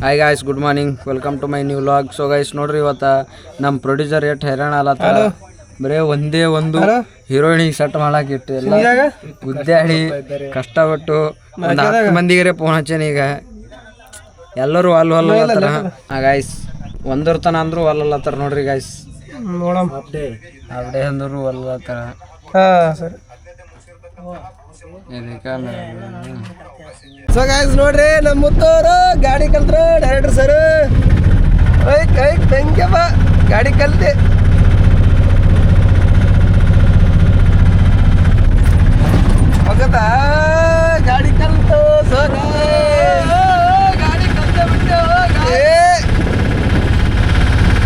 Hi guys, good morning, welcome to my new vlog. So guys ನೋಡ್ರಿ, ಇವತ್ತು ನಮ್ಮ producer ಎಷ್ಟು ಹೈರಾಣ ಅಲತ್ತಾರ. ಬರೇ ಒಂದೇ ಒಂದು ಹೀರೋಯಿನಿಗೆ ಸೆಟ್ ಮಾಡಾಕಿಟ್ಟು ಎಲ್ಲ ಗುದ್ದಾಡಿ ಕಷ್ಟಪಟ್ಟು ಒಂದು 10 ಮಂದಿಗೆ ಫೋನ್ ಹಚ್ಚೇನಿ. ಈಗ ಎಲ್ಲರೂ ಅಲ್ಲತ್ತಾರ. ಗಾಯ್ಸ್ ಒಂದರ ತನ ಅಂದ್ರು ಅಲ್ಲತ್ತಾರ ನೋಡ್ರಿ ಗಾಯ್ಸ್. ಅಪ್ಡೇ ಅಂದ್ರು ಅಲ್ಲತ್ತಾರ. ಸೊ ಗಾಯ್ಸ್ ನೋಡ್ರಿ, ನಮ್ಮ ಮುತ್ತವರು ಗಾಡಿ ಕಲ್ತ್ರ ಡೈರೆಕ್ಟರ್ ಸರ್. ಬೆಂಕಪ್ಪ ಗಾಡಿ ಕಲ್ತೆ. ಹೋಗತ್ತಾ ಗಾಡಿ ಕಲ್ತು ಸರ್. ಗಾಡಿ ಕಲ್ತೆ ಬಿಟ್ಟು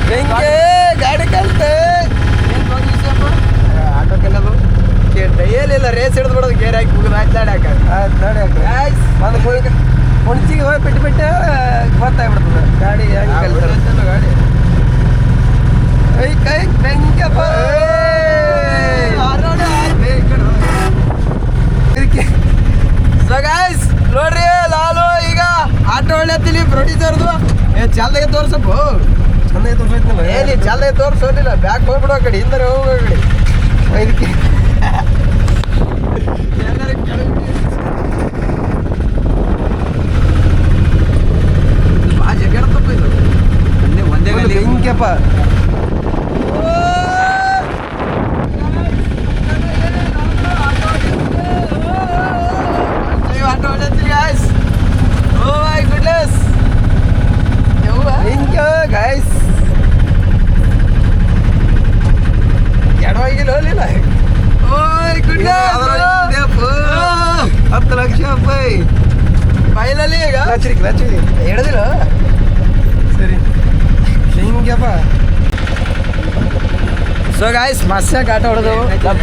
ಬೆಂಕಿ ಗಾಡಿ ಕಲ್ತೆ. ಆಟೋಕ್ಕೆಲ್ಲದು ಏನಿಲ್ಲ, ರೇಸ್ ಹಿಡಿದು ಬಿಡೋದು, ಗೇರ್ ಹಾಕಿ ಮುಗಿದು ಹಾಕಿ ಒಂದು ಕುಣ್ಚಿಗೆ ಹೋಗಿ ಬಿಟ್ಟು ಗೊತ್ತಾಗ್ಬಿಡ್ತದೆ ಗಾಡಿ ಹೆಂಗೆ ಕಲ್ತಾರೆ. ಗಾಡಿ ಬೆಂಕಪ್ಪ. ಸೊ ಗಾಯ್ಸ್ ನೋಡ್ರಿ, ಲಾಲು ಈಗ ಆಟೋ ಹೊಳ್ಯತ್ತೀನಿ ಪ್ರೊಡ್ಯೂಸರ್ದು. ಚಾಲ್ದಾಗೆ ತೋರ್ಸಪ್ಪು, ಚಂದಾಗೆ ತೋರ್ಸೈತಿಲ್ಲ. ಏನಿ ಚಾಲ್ದಾಗೆ ತೋರ್ಸೋದಿಲ್ಲ, ಬ್ಯಾಕ್ ಹೋಗ್ಬಿಡೋ ಕಡೆ, ಹಿಂದೆ ಹೋಗೋ ಕಡೆ. ಇದಕ್ಕೆ ಬೆಂಕಪ್ಪ. ಗೈಸ್ ಎಡವಾಗಿಲ್ಲ, ಹೋಲಿಲ್ಲ. 10 ಲಕ್ಷ ರೂಪಾಯಿ ಫೈಲಲ್ಲಿ ಈಗ ಹಿಡಿದಿಲ್ಲ. ಸರಿ ಹಿಂಗಪ್ಪ. ಸೊ ಗಾಯ್ಸ್, ಮಸ್ತಾಗಿ ಆಟೋ ಹೊಡೆದು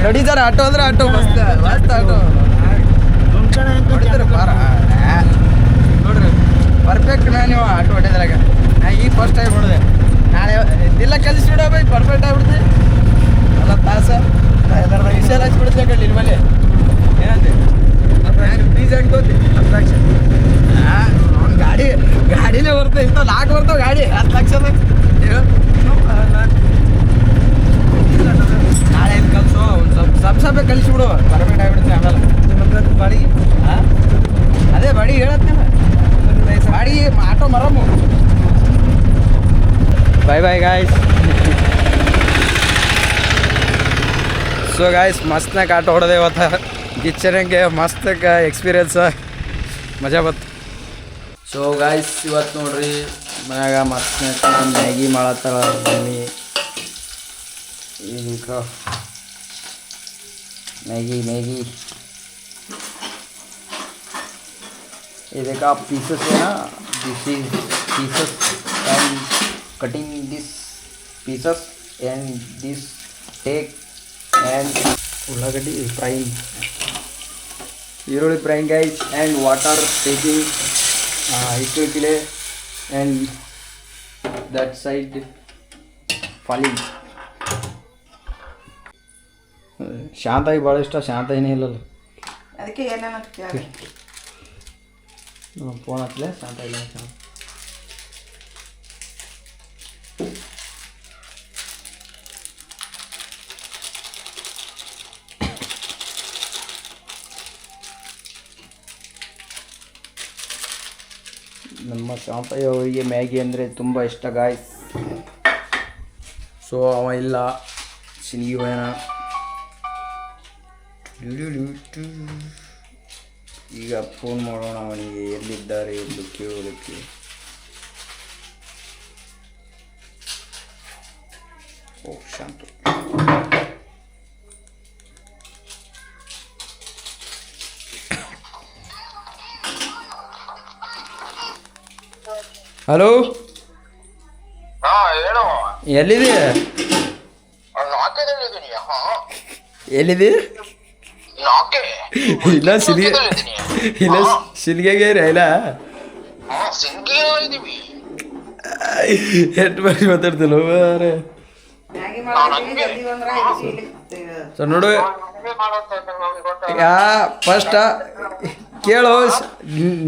ನಡೀತಾರೆ. ಆಟೋ ಅಂದ್ರೆ ಆಟೋ ಮಸ್ತ್ ಆಟೋ ಹೊಡಿತಾರೆ. ಬಾರ ನೋಡ್ರಿ, ಪರ್ಫೆಕ್ಟ್ ಮ್ಯಾನ್ ನೀವು ಆಟೋ ಹೊಡೆದ್ರಾಗ. ನಾ ಈಗ ಫಸ್ಟ್ ಟೈಮ್ ಹೊಡೆದೆ. ನಾಳೆ ಇಲ್ಲ ಕಲಿಸ್ಬಿಡ ಬೈ, ಪರ್ಫೆಕ್ಟ್ ಆಗ್ಬಿಡ್ತೆ. ಅಲ್ಲ ತಾಸ ಎಲ್ಲರದ ವಿಷಯ ಹಚ್ಬಿಡುತ್ತೆ ಕಳ್ಳಿ ಇಲ್ಲಿ ಮೇಲೆ. ಏನಂತೆ ಫೀಸ್ ಹೆಂಗೆ ತೋತಿ? 10 ಲಕ್ಷ. ಗಾಡಿನೇ ಬರ್ತವೆ, ಇಂಥ 4 ಬರ್ತಾವೆ ಗಾಡಿ. 10 ಲಕ್ಷದ ನಾಳೆ ಇದು ಕಲಿಸು. ಒಂದು ಸ್ವಲ್ಪ ಕಲಿಸ್ಬಿಡು, ಪರ್ಫೆಕ್ಟ್ ಆಗಿಬಿಡುತ್ತೆ. ಆಮೇಲೆ ಬಾಡಿಗೆ ಅದೇ ಬಾಡಿಗೆ ಹೇಳತ್ತೀನ, ಬಾಡಿಗೆ ಆಟೋ ಮರಮು. Bye bye guys. So guys, ಮಸ್ತ್ನಾಗ ಆಟೋ ಹೊಡೆದೆ ಇವತ್ತು. ಕಿಚನ್ಗೆ ಮಸ್ತಾಗ ಎಕ್ಸ್ಪೀರಿಯನ್ಸ್, ಮಜಾ ಬಂತು. ಸೊ ಗಾಯ್ಸ್, ಇವತ್ತು ನೋಡ್ರಿ ಮನ್ಯಾಗ ಮಸ್ತ್ನಾಗ ಮ್ಯಾಗಿ ಮಾಡತ್ತಾಳ ಮಮ್ಮಿ. ಈಗ मैगी ये देखा पीसेस है ना, this is pieces and cutting this pieces and this take and उल्लागड्डी फ्राइंग, ಈರುಳ್ಳಿ frying guys and water taking ಇಕ್ಕಳೆ ಆ್ಯಂಡ್ ದಟ್ ಸೈಡ್ ಫಾಲಿಂಗ್. ಶಾಂತಾಗಿ ಭಾಳ ಇಷ್ಟ. ಶಾಂತ ಏನೇ ಇಲ್ಲಲ್ಲ, ಅದಕ್ಕೆ ಏನೇನು ಫೋನ್ ಹತ್ತಲೇ ಶಾಂತ ಇಲ್ಲ. ಶಾಂತ ನಮ್ಮ ಶಾಂತಯ್ಯ ಅವರಿಗೆ ಮ್ಯಾಗಿ ಅಂದರೆ ತುಂಬ ಇಷ್ಟ ಗಾಯ್ಸ್. ಸೊ ಅವ ಇಲ್ಲ, ಸಿನಿಗಿ ಹೋಯನ. ಈಗ ಫೋನ್ ಮಾಡೋಣ ಅವನಿಗೆ, ಎಲ್ಲಿದ್ದಾರೆ ಎಂದು ಕೇಳೋದಕ್ಕೆ. ಓ ಶಾಂತ, ಹಲೋ, ಎಲ್ಲಿದೆ? ಎಲ್ಲಿದೆ? ಇಲ್ಲ ಸಿಲ್ಗೆಗೆ ಇಲ್ಲ. ಎಷ್ಟು ಬಾರಿ ಮಾತಾಡ್ತಿಲ್ಲ. ಸೊ ನೋಡು ಯಾ ಫಸ್ಟ ಕೇಳು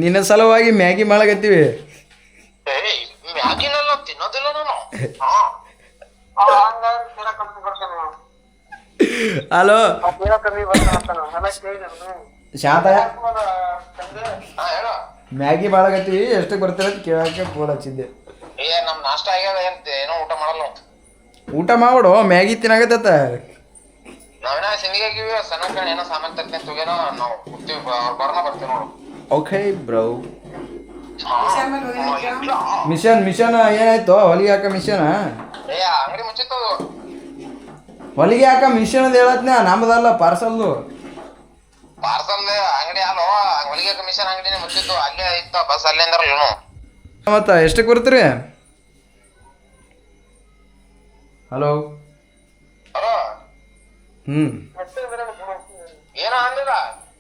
ನಿನ್ನ ಸಲುವಾಗಿ ಮ್ಯಾಗಿ ಮಾಡಕತ್ತೀವಿ. ಹಲೋ ಶಾಂತ ಮ್ಯಾಗಿ ಮಾಡಕತ್ತೀವಿ, ಎಷ್ಟಕ್ಕೆ ಬರ್ತೀರ ಅಂತ ಕೇಳಕ್ಕೆ ಫೋನ್ ಹಚ್ಚಿದ್ದೆ. ಊಟ ಮಾಡ್ಬಿಡು, ಮ್ಯಾಗಿ ತಿನ್ನಾಗತ್ತ. Okay bro. ಮಿಷನ್ ಏನಾಯ್ತು? ಹೊಲಿಗೆ ಹಾಕ ಮಿಷನ್, ಹೊಲಿಗೆ ಹಾಕ ಮಿಷನ್ ಅಂತ ಹೇಳತ್ನ, ನಮ್ದಲ್ಲ ಪಾರ್ಸಲ್ದು. ಮತ್ತ ಎಷ್ಟಕ್ಕೆ ಬರ್ತೀರಿ? ಹಲೋ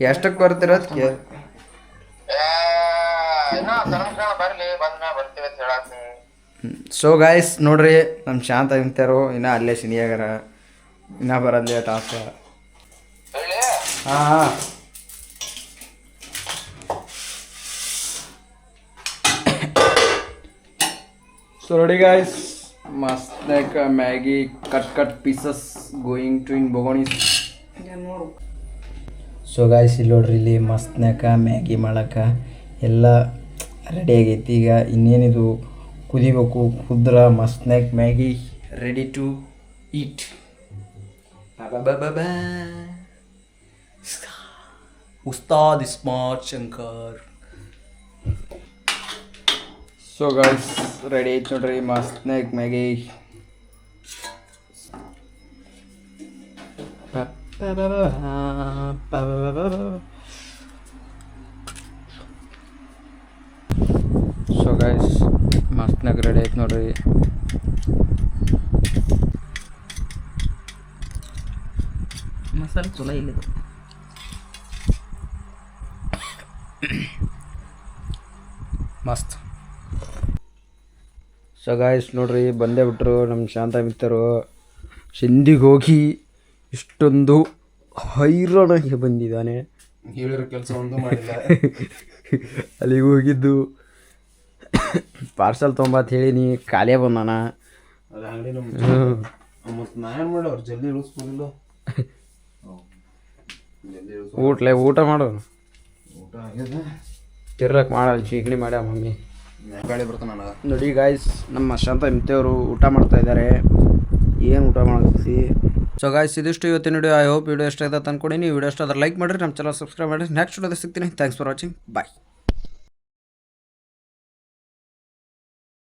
ಎಷ್ಟಕ್ಕೆ ಬರ್ತೀರ ಅಂತ ಕೇಳ. ಸೊ ಗಾಯ್ಸ್ ನೋಡ್ರಿ, ನಮ್ಮ ಶಾಂತ ನಿಂತಾರೋ ಇನ್ನ ಅಲ್ಲೇ ಸಿನಿಯಾಗರ, ಇನ್ನ ಬರೋದ್ ಲೇಟ್ ಆತ. ಹಾಂ ಸೊ ನೋಡಿ ಗಾಯ್ಸ್, ಮಸ್ತ್ Maggi cut pieces going to in ಬೊಗೋಣಿಸ್. ಸೊ ಗಾಯ್ಸ್ ಇಲ್ಲಿ ನೋಡ್ರಿ, ಇಲ್ಲಿ ಮಸ್ತ್ನಾಕ ಮ್ಯಾಗಿ ಮಾಡಕ್ಕೆ ಎಲ್ಲ ರೆಡಿ ಆಗೈತಿ. ಈಗ ಇನ್ನೇನಿದು ಕುದಿಬೇಕು, ಕುದ್ರ ಮಸ್ತ್ನಾಕ್ ಮ್ಯಾಗಿ ರೆಡಿ ಟು ಈಟ್. ಉಸ್ತಾದ್ smart Shankar. So guys ready ಐತೆ ನೋಡ್ರಿ ಮಸ್ತ್ನಾಕ್ ಮ್ಯಾಗಿ. ಸೊ ಗೈಸ್ ಮಸ್ತ್ನಾಗ ರೆಡಿ ಐತೆ ನೋಡ್ರಿ. ಮಸಾಲೆ ಚಲೋ ಇಲ್ಲ ಮಸ್ತ್. ಸೊ ಗಾಯ್ಸ್ ನೋಡ್ರಿ, ಬಂದೇ ಬಿಟ್ರು ನಮ್ಮ ಶಾಂತ ಮಿತ್ತರು. ಸಿಂಧಿಗೆ ಹೋಗಿ ಇಷ್ಟೊಂದು ಹೈರಾಣಾಗಿ ಬಂದಿದ್ದಾನೆ. ಹೇಳಿರೋ ಕೆಲಸ ಒಂದು ಮಾಡಿಲ್ಲ. ಅಲ್ಲಿಗೆ ಹೋಗಿದ್ದು ಪಾರ್ಸಲ್ ತೊಗೊಂಬತ್ ಹೇಳೀನಿ, ಖಾಲಿಯೇ ಬಂದಾನ. ಅದು ಅಂಗಡಿ ಮತ್ತು ನಾ ಏನು ಮಾಡಿ ಅವ್ರು ಜಲ್ದಿ ಇಳಿಸ್ಬೋದಿಲ್ಲ. ಊಟ ಮಾಡು. ಊಟ ಆಗ್ಯದ, ತಿರ್ರಕ್ಕೆ ಮಾಡಲ್ಲ, ಚೀಕಣಿ ಮಾಡ್ಯ ಮಮ್ಮಿ. ಗಾಳಿ ಬರ್ತಾನೆ ನನಗೆ. ನೋಡಿ ಗಾಯ್ಸ್, ನಮ್ಮ ಶಾಂತ ಮಿತ್ತವರು ಊಟ ಮಾಡ್ತಾ ಇದ್ದಾರೆ. ಏನು ಊಟ ಮಾಡಕತ್ತಿ? ಸೊ ಗಾಯ್ಸ್ ಇದಿಷ್ಟು ಇವತ್ತಿನ ವಿಡಿಯೋ. ಐ ಹೋಪ್ ವಿಡಿಯೋ ಇಷ್ಟ ಆಯ್ತು ಅಂದ್ಕೊಂಡಿನಿ. ವಿಡಿಯೋ ಇಷ್ಟ ಆದ್ರೆ ಲೈಕ್ ಮಾಡಿರಿ, ನಮ್ಮ ಚಾನಲ್ ಸಬ್ಸ್ಕ್ರೈಬ್ ಮಾಡಿರಿ. ನೆಕ್ಸ್ಟ್ ವಿಡಿಯೋದಲ್ಲಿ ಸಿಗ್ತೀನಿ. Thanks for watching. ಬಾಯ್.